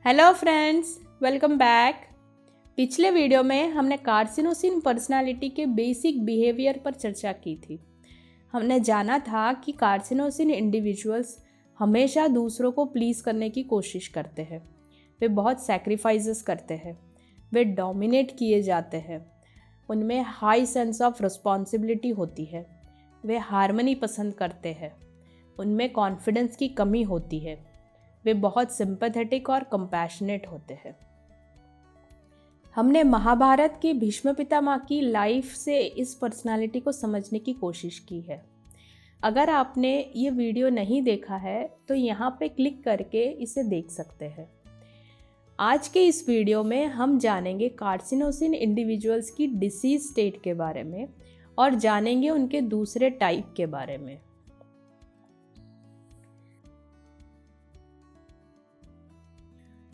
Hello friends, welcome back. पिछले video में हमने कार्सिनोसिन पर्सनालिटी के बेसिक बिहेवियर पर चर्चा की थी। हमने जाना था कि कार्सिनोसिन इंडिविजुअल्स हमेशा दूसरों को प्लीज़ करने की कोशिश करते हैं। वे बहुत सैक्रिफाइसेस करते हैं, वे डोमिनेट किए जाते हैं, उनमें हाई सेंस ऑफ रिस्पॉन्सिबिलिटी होती है, वे हार्मनी पसंद करते हैं, उनमें कॉन्फिडेंस की कमी होती है, वे बहुत सिंपैथेटिक और कंपैशनेट होते हैं। हमने महाभारत की भीष्म पितामह की लाइफ से इस पर्सनालिटी को समझने की कोशिश की है। अगर आपने ये वीडियो नहीं देखा है तो यहाँ पे क्लिक करके इसे देख सकते हैं। आज के इस वीडियो में हम जानेंगे कार्सिनोसिन इंडिविजुअल्स की डिसीज स्टेट के बारे में और जानेंगे उनके दूसरे टाइप के बारे में।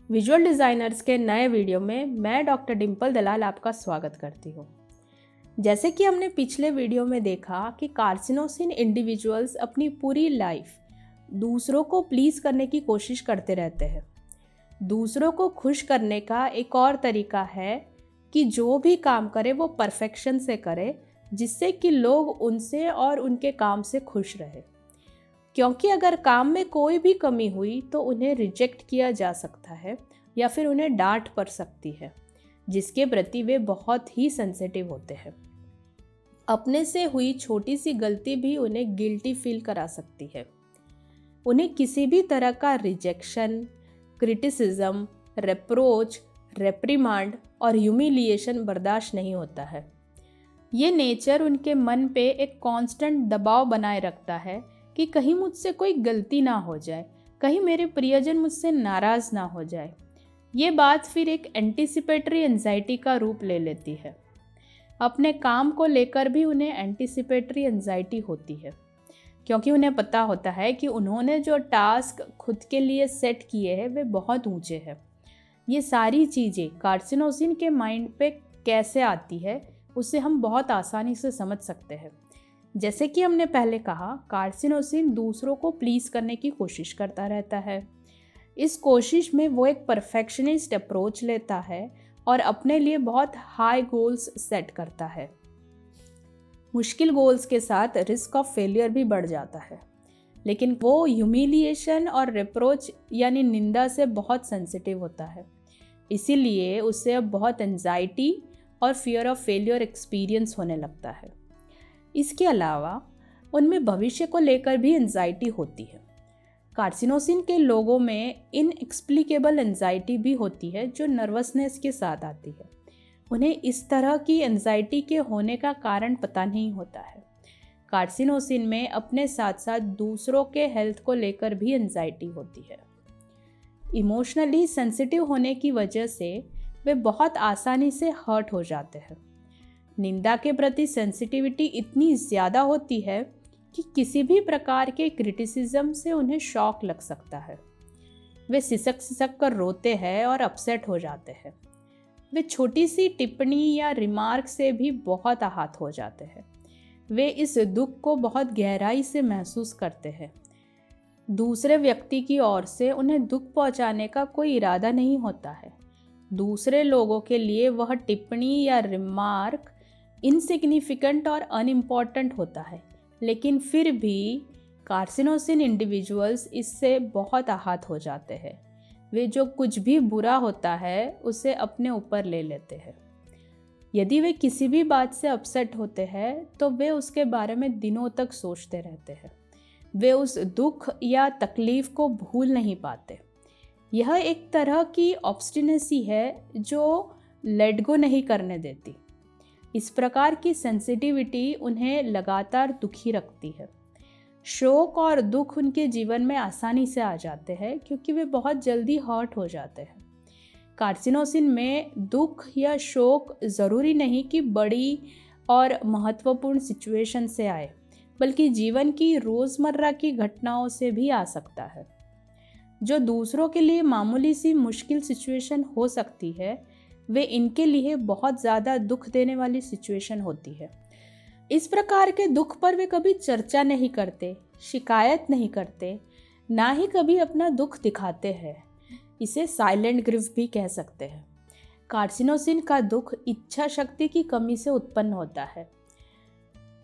विजुअल डिज़ाइनर्स के नए वीडियो में मैं डॉक्टर डिम्पल दलाल आपका स्वागत करती हूँ। जैसे कि हमने पिछले वीडियो में देखा कि कार्सिनोसिन इंडिविजुअल्स अपनी पूरी लाइफ दूसरों को प्लीज़ करने की कोशिश करते रहते हैं। दूसरों को खुश करने का एक और तरीका है कि जो भी काम करे वो परफेक्शन से करे, जिससे कि लोग उनसे और उनके काम से खुश रहे। क्योंकि अगर काम में कोई भी कमी हुई तो उन्हें रिजेक्ट किया जा सकता है या फिर उन्हें डांट पड़ सकती है, जिसके प्रति वे बहुत ही सेंसिटिव होते हैं। अपने से हुई छोटी सी गलती भी उन्हें गिल्टी फील करा सकती है। उन्हें किसी भी तरह का रिजेक्शन, क्रिटिसिज्म, रेप्रोच, रेप्रिमांड और ह्यूमिलिएशन बर्दाश्त नहीं होता है। ये नेचर उनके मन पे एक कांस्टेंट दबाव बनाए रखता है कि कहीं मुझसे कोई गलती ना हो जाए, कहीं मेरे प्रियजन मुझसे नाराज़ ना हो जाए। ये बात फिर एक एंटीसिपेटरी एंजाइटी का रूप ले लेती है। अपने काम को लेकर भी उन्हें एंटीसिपेटरी एंजाइटी होती है, क्योंकि उन्हें पता होता है कि उन्होंने जो टास्क खुद के लिए सेट किए हैं वे बहुत ऊंचे हैं। ये सारी चीज़ें कार्सिनोसिन के माइंड पे कैसे आती है उसे हम बहुत आसानी से समझ सकते हैं। जैसे कि हमने पहले कहा, कार्सिनोसिन दूसरों को प्लीज़ करने की कोशिश करता रहता है। इस कोशिश में वो एक परफेक्शनिस्ट अप्रोच लेता है और अपने लिए बहुत हाई गोल्स सेट करता है। मुश्किल गोल्स के साथ रिस्क ऑफ फेलियर भी बढ़ जाता है, लेकिन वो ह्यूमिलिएशन और रिप्रोच यानी निंदा से बहुत सेंसिटिव होता है। इसीलिए उसे अब बहुत एंजाइटी और फियर ऑफ फेलियर एक्सपीरियंस होने लगता है। इसके अलावा उनमें भविष्य को लेकर भी एंजाइटी होती है। कार्सिनोसिन के लोगों में इनएक्सप्लिकेबल एंजाइटी भी होती है जो नर्वसनेस के साथ आती है। उन्हें इस तरह की एंजाइटी के होने का कारण पता नहीं होता है। कार्सिनोसिन में अपने साथ साथ दूसरों के हेल्थ को लेकर भी एंजाइटी होती है। इमोशनली सेंसिटिव होने की वजह से वे बहुत आसानी से हर्ट हो जाते हैं। निंदा के प्रति सेंसिटिविटी इतनी ज़्यादा होती है कि किसी भी प्रकार के क्रिटिसिज्म से उन्हें शॉक लग सकता है। वे सिसक सिसक कर रोते हैं और अपसेट हो जाते हैं। वे छोटी सी टिप्पणी या रिमार्क से भी बहुत आहत हो जाते हैं। वे इस दुख को बहुत गहराई से महसूस करते हैं। दूसरे व्यक्ति की ओर से उन्हें दुख पहुंचाने का कोई इरादा नहीं होता है। दूसरे लोगों के लिए वह टिप्पणी या रिमार्क इनसिग्निफिकेंट और अनइम्पॉर्टेंट होता है, लेकिन फिर भी कार्सिनोसिन इंडिविजुअल्स इससे बहुत आहत हो जाते हैं। वे जो कुछ भी बुरा होता है उसे अपने ऊपर ले लेते हैं। यदि वे किसी भी बात से अपसेट होते हैं तो वे उसके बारे में दिनों तक सोचते रहते हैं। वे उस दुख या तकलीफ को भूल नहीं पाते। यह एक तरह की ऑब्स्टिनेसी है जो लेट गो नहीं करने देती। इस प्रकार की सेंसिटिविटी उन्हें लगातार दुखी रखती है। शोक और दुख उनके जीवन में आसानी से आ जाते हैं क्योंकि वे बहुत जल्दी हर्ट हो जाते हैं। कार्सिनोसिन में दुख या शोक ज़रूरी नहीं कि बड़ी और महत्वपूर्ण सिचुएशन से आए, बल्कि जीवन की रोज़मर्रा की घटनाओं से भी आ सकता है। जो दूसरों के लिए मामूली सी मुश्किल सिचुएशन हो सकती है, वे इनके लिए बहुत ज़्यादा दुख देने वाली सिचुएशन होती है। इस प्रकार के दुख पर वे कभी चर्चा नहीं करते, शिकायत नहीं करते, ना ही कभी अपना दुख दिखाते हैं। इसे साइलेंट ग्रीफ भी कह सकते हैं। कार्सिनोसिन का दुख इच्छा शक्ति की कमी से उत्पन्न होता है।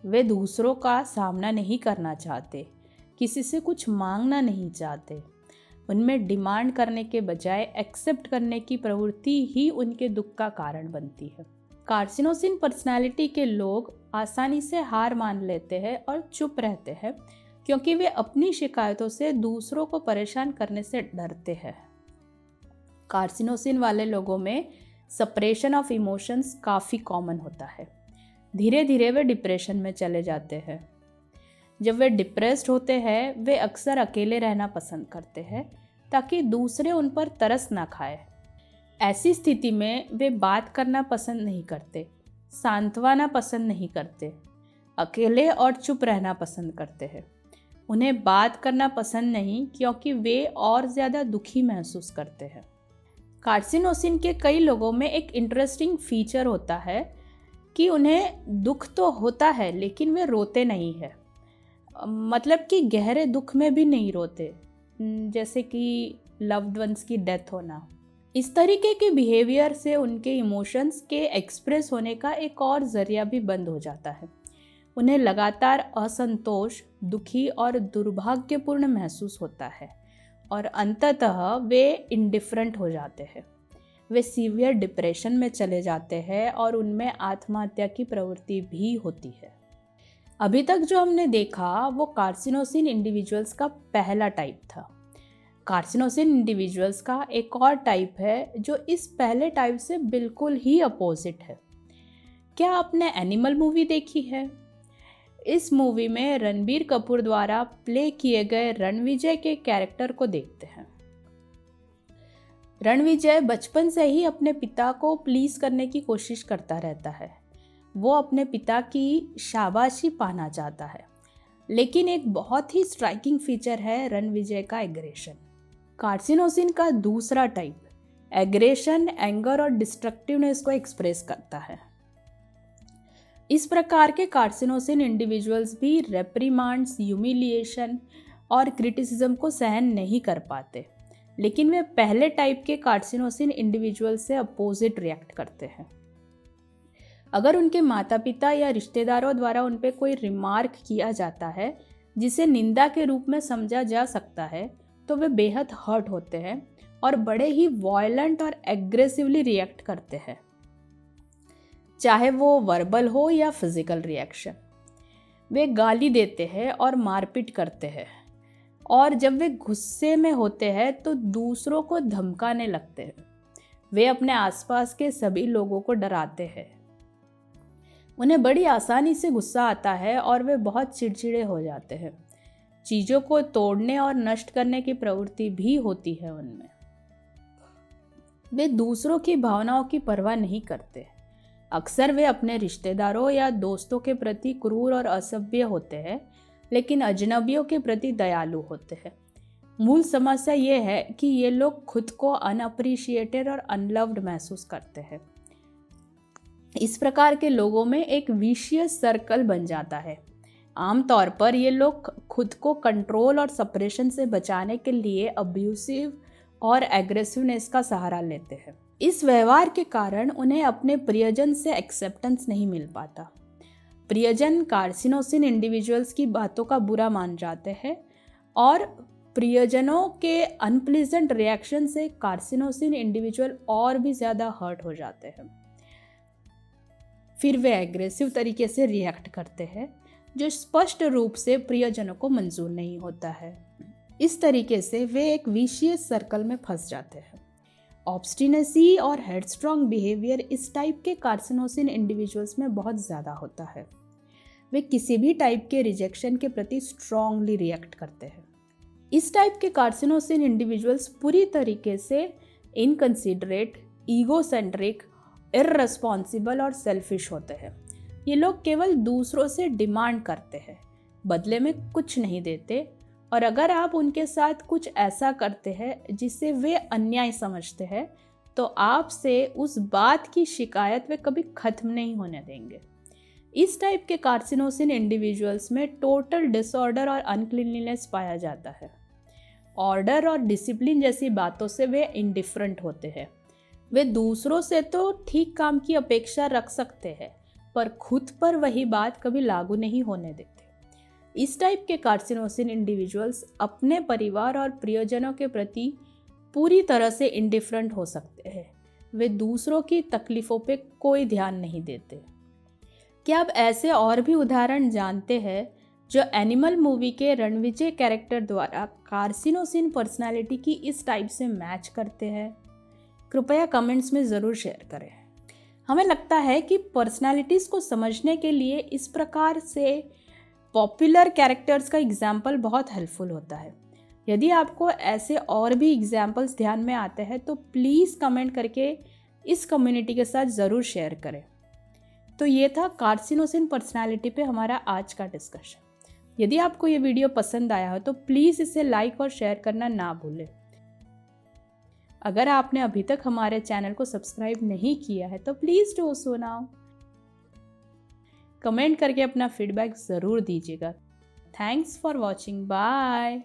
वे दूसरों का सामना नहीं करना चाहते, किसी से कुछ मांगना नहीं चाहते। उनमें डिमांड करने के बजाय एक्सेप्ट करने की प्रवृत्ति ही उनके दुख का कारण बनती है। कार्सिनोसिन पर्सनालिटी के लोग आसानी से हार मान लेते हैं और चुप रहते हैं, क्योंकि वे अपनी शिकायतों से दूसरों को परेशान करने से डरते हैं। कार्सिनोसिन वाले लोगों में सप्रेशन ऑफ इमोशंस काफ़ी कॉमन होता है। धीरे धीरे वे डिप्रेशन में चले जाते हैं। जब वे डिप्रेस्ड होते हैं, वे अक्सर अकेले रहना पसंद करते हैं ताकि दूसरे उन पर तरस ना खाए। ऐसी स्थिति में वे बात करना पसंद नहीं करते, सांत्वना पसंद नहीं करते, अकेले और चुप रहना पसंद करते हैं। उन्हें बात करना पसंद नहीं, क्योंकि वे और ज़्यादा दुखी महसूस करते हैं। कार्सिनोसिन के कई लोगों में एक इंटरेस्टिंग फीचर होता है कि उन्हें दुख तो होता है, लेकिन वे रोते नहीं हैं। मतलब कि गहरे दुख में भी नहीं रोते, जैसे कि लव्ड वंस की डेथ होना। इस तरीके के बिहेवियर से उनके इमोशंस के एक्सप्रेस होने का एक और ज़रिया भी बंद हो जाता है। उन्हें लगातार असंतोष, दुखी और दुर्भाग्यपूर्ण महसूस होता है और अंततः वे इंडिफरेंट हो जाते हैं। वे सीवियर डिप्रेशन में चले जाते हैं और उनमें आत्महत्या की प्रवृत्ति भी होती है। अभी तक जो हमने देखा वो कार्सिनोसिन इंडिविजुअल्स का पहला टाइप था। कार्सिनोसिन इंडिविजुअल्स का एक और टाइप है जो इस पहले टाइप से बिल्कुल ही अपोजिट है। क्या आपने एनिमल मूवी देखी है? इस मूवी में रणबीर कपूर द्वारा प्ले किए गए रणविजय के कैरेक्टर को देखते हैं। रणविजय बचपन से ही अपने पिता को प्लीज करने की कोशिश करता रहता है। वो अपने पिता की शाबाशी पाना चाहता है, लेकिन एक बहुत ही स्ट्राइकिंग फीचर है रणविजय का एग्रेशन। कार्सिनोसिन का दूसरा टाइप एग्रेशन, एंगर और डिस्ट्रक्टिवनेस को एक्सप्रेस करता है। इस प्रकार के कार्सिनोसिन इंडिविजुअल्स भी रेप्रिमांड्स, ह्यूमिलिएशन और क्रिटिसिज्म को सहन नहीं कर पाते, लेकिन वे पहले टाइप के कार्सिनोसिन इंडिविजुअल से अपोजिट रिएक्ट करते हैं। अगर उनके माता पिता या रिश्तेदारों द्वारा उन पर कोई रिमार्क किया जाता है जिसे निंदा के रूप में समझा जा सकता है, तो वे बेहद हर्ट होते हैं और बड़े ही वॉयलेंट और एग्रेसिवली रिएक्ट करते हैं, चाहे वो वर्बल हो या फिजिकल रिएक्शन। वे गाली देते हैं और मारपीट करते हैं, और जब वे गुस्से में होते हैं तो दूसरों को धमकाने लगते हैं। वे अपने आसपास के सभी लोगों को डराते हैं। उन्हें बड़ी आसानी से गुस्सा आता है और वे बहुत चिड़चिड़े हो जाते हैं। चीज़ों को तोड़ने और नष्ट करने की प्रवृत्ति भी होती है उनमें। वे दूसरों की भावनाओं की परवाह नहीं करते। अक्सर वे अपने रिश्तेदारों या दोस्तों के प्रति क्रूर और असभ्य होते हैं, लेकिन अजनबियों के प्रति दयालु होते हैं। मूल समस्या ये है कि ये लोग खुद को अनअप्रिशिएटेड और अनलव्ड महसूस करते हैं। इस प्रकार के लोगों में एक विशियस सर्कल बन जाता है। आमतौर पर ये लोग खुद को कंट्रोल और सप्रेशन से बचाने के लिए अब्यूसिव और एग्रेसिवनेस का सहारा लेते हैं। इस व्यवहार के कारण उन्हें अपने प्रियजन से एक्सेप्टेंस नहीं मिल पाता। प्रियजन कार्सिनोसिन इंडिविजुअल्स की बातों का बुरा मान जाते हैं और प्रियजनों के अनप्लीजेंट रिएक्शन से कार्सिनोसिन इंडिविजुअल और भी ज़्यादा हर्ट हो जाते हैं। फिर वे एग्रेसिव तरीके से रिएक्ट करते हैं, जो स्पष्ट रूप से प्रियजनों को मंजूर नहीं होता है। इस तरीके से वे एक विशियस सर्कल में फंस जाते हैं। ऑब्स्टिनेसी और हेडस्ट्रॉन्ग बिहेवियर इस टाइप के कार्सिनोसिन इंडिविजुअल्स में बहुत ज़्यादा होता है। वे किसी भी टाइप के रिजेक्शन के प्रति स्ट्रांगली रिएक्ट करते हैं। इस टाइप के कार्सिनोसिन इंडिविजुअल्स पूरी तरीके से इनकंसिडरेट, ईगोसेंट्रिक, इररेस्पॉन्सिबल और सेल्फिश होते हैं। ये लोग केवल दूसरों से डिमांड करते हैं, बदले में कुछ नहीं देते, और अगर आप उनके साथ कुछ ऐसा करते हैं जिसे वे अन्याय समझते हैं, तो आपसे उस बात की शिकायत वे कभी खत्म नहीं होने देंगे। इस टाइप के कार्सिनोसिन इंडिविजुअल्स में टोटल डिसऑर्डर और अनक्लीनलीनेस पाया जाता है। ऑर्डर और डिसिप्लिन जैसी बातों से वे इंडिफरेंट होते हैं। वे दूसरों से तो ठीक काम की अपेक्षा रख सकते हैं, पर खुद पर वही बात कभी लागू नहीं होने देते। इस टाइप के कार्सिनोसिन इंडिविजुअल्स अपने परिवार और प्रियजनों के प्रति पूरी तरह से इंडिफरेंट हो सकते हैं। वे दूसरों की तकलीफ़ों पे कोई ध्यान नहीं देते। क्या आप ऐसे और भी उदाहरण जानते हैं जो एनिमल मूवी के रणविजय कैरेक्टर द्वारा कार्सिनोसिन पर्सनालिटी की इस टाइप से मैच करते हैं? कृपया कमेंट्स में ज़रूर शेयर करें। हमें लगता है कि पर्सनालिटीज़ को समझने के लिए इस प्रकार से पॉपुलर कैरेक्टर्स का एग्जाम्पल बहुत हेल्पफुल होता है। यदि आपको ऐसे और भी एग्जाम्पल्स ध्यान में आते हैं तो प्लीज़ कमेंट करके इस कम्युनिटी के साथ ज़रूर शेयर करें। तो ये था कार्सिनोसिन पर्सनालिटी पे हमारा आज का डिस्कशन। यदि आपको ये वीडियो पसंद आया हो तो प्लीज़ इसे लाइक और शेयर करना ना भूलें। अगर आपने अभी तक हमारे चैनल को सब्सक्राइब नहीं किया है तो please do so now. Comment करके अपना फीडबैक ज़रूर दीजिएगा। Thanks for watching. बाय।